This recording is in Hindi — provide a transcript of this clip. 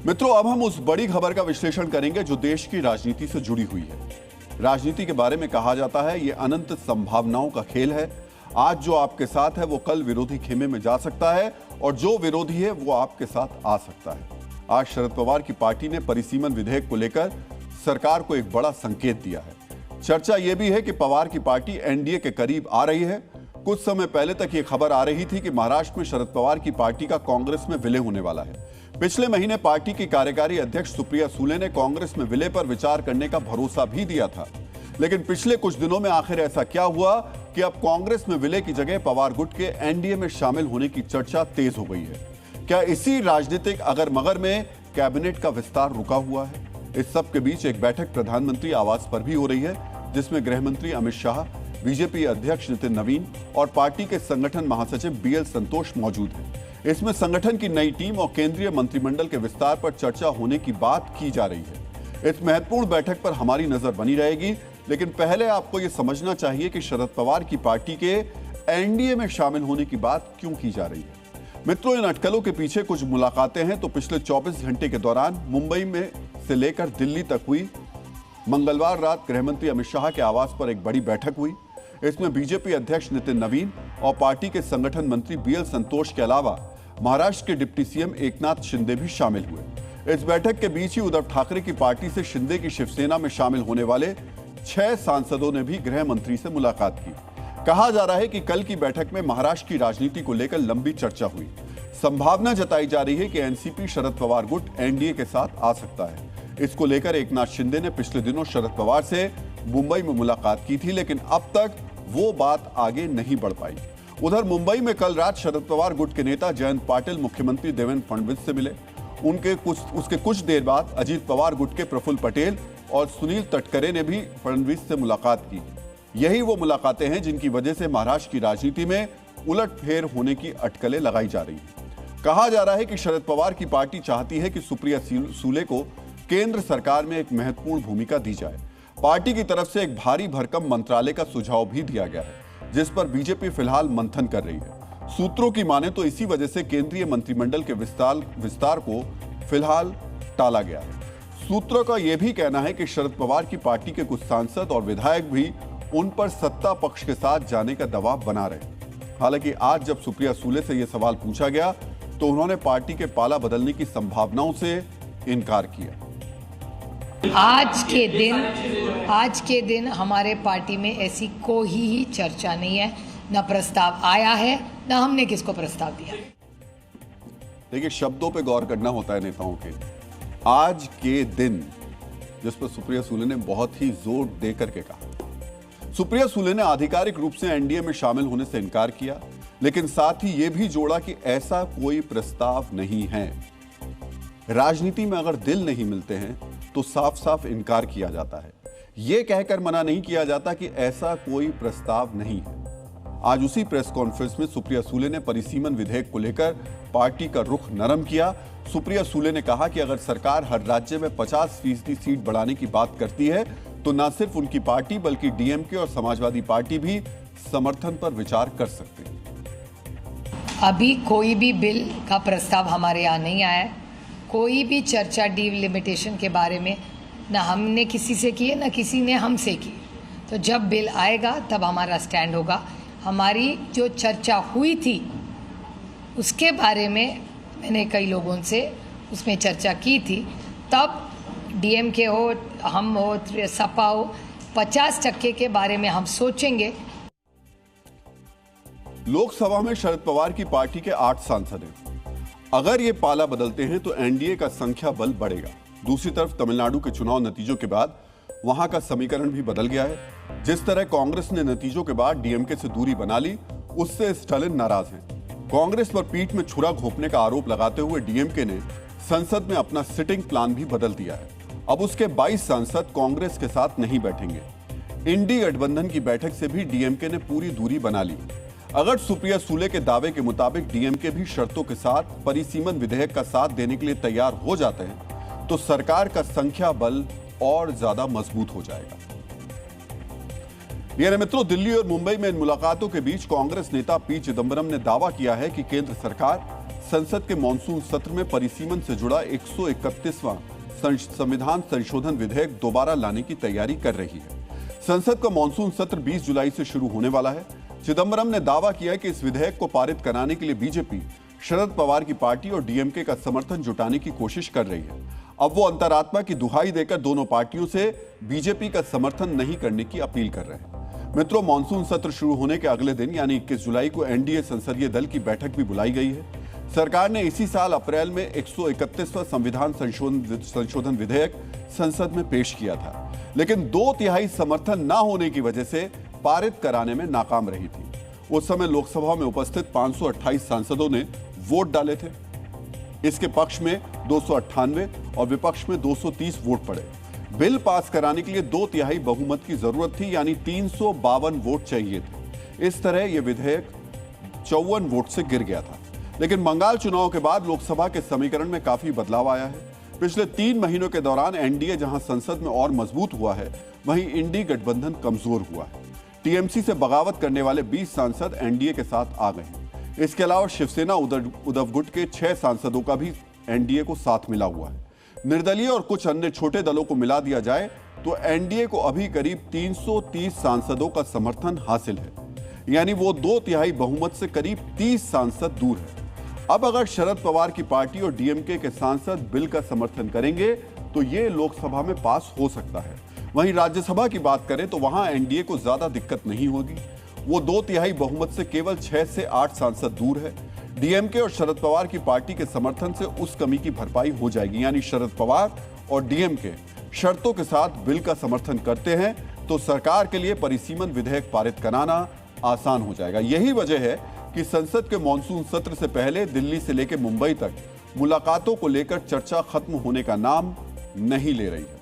मित्रों, अब हम उस बड़ी खबर का विश्लेषण करेंगे जो देश की राजनीति से जुड़ी हुई है। राजनीति के बारे में कहा जाता है ये अनंत संभावनाओं का खेल है। आज जो आपके साथ है वो कल विरोधी खेमे में जा सकता है और जो विरोधी है वो आपके साथ आ सकता है। आज शरद पवार की पार्टी ने परिसीमन विधेयक को लेकर सरकार को एक बड़ा संकेत दिया है। चर्चा यह भी है कि पवार की पार्टी एनडीए के करीब आ रही है। कुछ समय पहले तक ये खबर आ रही थी कि महाराष्ट्र में शरद पवार की पार्टी का कांग्रेस में विलय होने वाला है। पिछले महीने पार्टी की कार्यकारी अध्यक्ष सुप्रिया सुले ने कांग्रेस में विलय पर विचार करने का भरोसा भी दिया था, लेकिन पिछले कुछ दिनों में आखिर ऐसा क्या हुआ कि अब कांग्रेस में विलय की जगह पवार गुट के एनडीए में शामिल होने की चर्चा तेज हो गई है। क्या इसी राजनीतिक अगर मगर में कैबिनेट का विस्तार रुका हुआ है? इस सब के बीच एक बैठक प्रधानमंत्री आवास पर भी हो रही है, जिसमें गृह मंत्री अमित शाह, बीजेपी अध्यक्ष नितिन नवीन और पार्टी के संगठन महासचिव बीएल संतोष मौजूद हैं। इसमें संगठन की नई टीम और केंद्रीय मंत्रिमंडल के विस्तार पर चर्चा होने की बात की जा रही है। इस महत्वपूर्ण बैठक पर हमारी नजर बनी रहेगी, लेकिन पहले आपको यह समझना चाहिए कि शरद पवार की पार्टी के एनडीए में शामिल होने की बात क्यों की जा रही है। मित्रों, इन अटकलों के पीछे कुछ मुलाकातें हैं। तो पिछले 24 घंटे के दौरान मुंबई में से लेकर दिल्ली तक हुई। मंगलवार रात गृहमंत्री अमित शाह के आवास पर एक बड़ी बैठक हुई। इसमें बीजेपी अध्यक्ष नितिन नवीन और पार्टी के संगठन मंत्री बीएल संतोष के अलावा महाराष्ट्र के डिप्टी सीएम एकनाथ शिंदे भी शामिल हुए। इस बैठक के बीच ही उद्धव ठाकरे की पार्टी से शिंदे की शिवसेना में शामिल होने वाले 6 सांसदों ने भी गृह मंत्री से मुलाकात की। कहा जा रहा है कि कल की बैठक में महाराष्ट्र की राजनीति को लेकर लंबी चर्चा हुई। संभावना जताई जा रही है कि एनसीपी शरद पवार गुट एनडीए के साथ आ सकता है। इसको लेकर एकनाथ शिंदे ने पिछले दिनों शरद पवार से मुंबई में मुलाकात की थी, लेकिन अब तक वो बात आगे नहीं बढ़ पाई। उधर मुंबई में कल रात शरद पवार गुट के नेता जयंत पाटिल मुख्यमंत्री देवेंद्र फडणवीस से मिले। उसके कुछ देर बाद अजीत पवार गुट के प्रफुल्ल पटेल और सुनील तटकरे ने भी फडणवीस से मुलाकात की। यही वो मुलाकातें हैं जिनकी वजह से महाराष्ट्र की राजनीति में उलटफेर होने की अटकलें लगाई जा रही हैं। कहा जा रहा है कि शरद पवार की पार्टी चाहती है कि सुप्रिया सुले को केंद्र सरकार में एक महत्वपूर्ण भूमिका दी जाए। पार्टी की तरफ से एक भारी भरकम मंत्रालय का सुझाव भी दिया गया है, जिस पर बीजेपी फिलहाल मंथन कर रही है। सूत्रों की माने तो इसी वजह से केंद्रीय मंत्रिमंडल के विस्तार को फिलहाल टाला गया है। सूत्रों का यह भी कहना है कि शरद पवार की पार्टी के कुछ सांसद और विधायक भी उन पर सत्ता पक्ष के साथ जाने का दबाव बना रहे। हालांकि आज जब सुप्रिया सुले से यह सवाल पूछा गया तो उन्होंने पार्टी के पाला बदलने की संभावनाओं से इनकार किया। आज के दिन हमारे पार्टी में ऐसी कोई ही चर्चा नहीं है, न प्रस्ताव आया है, न हमने किसको प्रस्ताव दिया। देखिए, शब्दों पे गौर करना होता है नेताओं के। आज के दिन, जिस पर सुप्रिया सुले ने बहुत ही जोर दे करके कहा। सुप्रिया सुले ने आधिकारिक रूप से एनडीए में शामिल होने से इनकार किया, लेकिन साथ ही यह भी जोड़ा कि ऐसा कोई प्रस्ताव नहीं है। राजनीति में अगर दिल नहीं मिलते हैं तो साफ साफ इनकार किया जाता है। यह कहकर मना नहीं किया जाता कि ऐसा कोई प्रस्ताव नहीं है। आज उसी प्रेस कॉन्फ्रेंस में सुप्रिया सुले ने परिसीमन विधेयक को लेकर पार्टी का रुख नरम किया। सुप्रिया सुले ने कहा कि अगर सरकार हर राज्य में 50% सीट बढ़ाने की बात करती है तो न सिर्फ उनकी पार्टी बल्कि डीएमके और समाजवादी पार्टी भी समर्थन पर विचार कर सकते हैं। अभी कोई भी बिल का प्रस्ताव हमारे यहाँ नहीं आया है। कोई भी चर्चा डिलिमिटेशन के बारे में न हमने किसी से की है, न किसी ने हमसे की। तो जब बिल आएगा तब हमारा स्टैंड होगा। हमारी जो चर्चा हुई थी उसके बारे में मैंने कई लोगों से उसमें चर्चा की थी। तब डीएमके हो, हम हो, सपा हो, 50% के बारे में हम सोचेंगे। लोकसभा में शरद पवार की पार्टी के 8 सांसद हैं। अगर ये पाला बदलते हैं तो एनडीए का संख्या बल बढ़ेगा। दूसरी तरफ तमिलनाडु के चुनाव नतीजों के बाद वहां का समीकरण भी बदल गया है। जिस तरह कांग्रेस ने नतीजों के बाद डीएमके से दूरी बना ली, उससे स्टालिन नाराज हैं। कांग्रेस पर पीठ में छुरा घोंपने का आरोप लगाते हुए डीएमके ने संसद में अपना सिटिंग प्लान भी बदल दिया है। अब उसके 22 सांसद कांग्रेस के साथ नहीं बैठेंगे। इंडी गठबंधन की बैठक से भी डीएमके ने पूरी दूरी बना ली। अगर सुप्रिया सुले के दावे के मुताबिक डीएमके भी शर्तों के साथ परिसीमन विधेयक का साथ देने के लिए तैयार हो जाते हैं तो सरकार का संख्या बल और ज्यादा मजबूत हो जाएगा। यानी मित्रों, दिल्ली और मुंबई में इन मुलाकातों के बीच कांग्रेस नेता पी चिदंबरम ने दावा किया है कि केंद्र सरकार संसद के मॉनसून सत्र में परिसीमन से जुड़ा 131वां संविधान संशोधन विधेयक दोबारा लाने की तैयारी कर रही है। संसद का मॉनसून सत्र 20 जुलाई से शुरू होने वाला है। चिदंबरम ने दावा किया कि इस विधेयक को पारित कराने के लिए बीजेपी शरद पवार की पार्टी और डीएमके का समर्थन जुटाने की कोशिश कर रही है। अब वो अंतरात्मा की दुहाई देकर दोनों पार्टियों से बीजेपी का समर्थन नहीं करने की अपील कर रहे हैं। मित्रों, मॉनसून सत्र शुरू होने के अगले दिन यानी 21 जुलाई को एनडीए संसदीय दल की बैठक भी बुलाई गई है। सरकार ने इसी साल अप्रैल में 131वां संविधान संशोधन विधेयक संसद में पेश किया था, लेकिन 2/3 समर्थन न होने की वजह से पारित कराने में नाकाम रही थी। उस समय लोकसभा में उपस्थित 528 सांसदों ने वोट डाले थे। इसके पक्ष में 298 और विपक्ष में 230 वोट पड़े। बिल पास कराने के लिए 2/3 बहुमत की जरूरत थी, यानी 352 वोट चाहिए थे। इस तरह यह विधेयक 54 वोट से गिर गया था। लेकिन बंगाल चुनाव के बाद लोकसभा के समीकरण में काफी बदलाव आया है। पिछले 3 महीनों के दौरान एनडीए जहां संसद में और मजबूत हुआ है, वहीं इंडी गठबंधन कमजोर हुआ है। टीएमसी से बगावत करने वाले 20 सांसद एनडीए के साथ आ गए हैं। इसके अलावा शिवसेना उद्धव गुट के 6 सांसदों का भी एनडीए को साथ मिला हुआ है। निर्दलीय और कुछ अन्य छोटे दलों को मिला दिया जाए तो एनडीए को अभी करीब 330 सांसदों का समर्थन हासिल है, यानी वो 2/3 बहुमत से करीब 30 सांसद दूर है। अब अगर शरद पवार की पार्टी और डीएमके के सांसद बिल का समर्थन करेंगे तो ये लोकसभा में पास हो सकता है। वहीं राज्यसभा की बात करें तो वहां एनडीए को ज्यादा दिक्कत नहीं होगी। वो 2/3 बहुमत से केवल 6 से 8 सांसद दूर है। डीएमके और शरद पवार की पार्टी के समर्थन से उस कमी की भरपाई हो जाएगी, यानी शरद पवार और डीएमके शर्तों के साथ बिल का समर्थन करते हैं तो सरकार के लिए परिसीमन विधेयक पारित कराना आसान हो जाएगा। यही वजह है कि संसद के मॉनसून सत्र से पहले दिल्ली से लेकर मुंबई तक मुलाकातों को लेकर चर्चा खत्म होने का नाम नहीं ले रही है।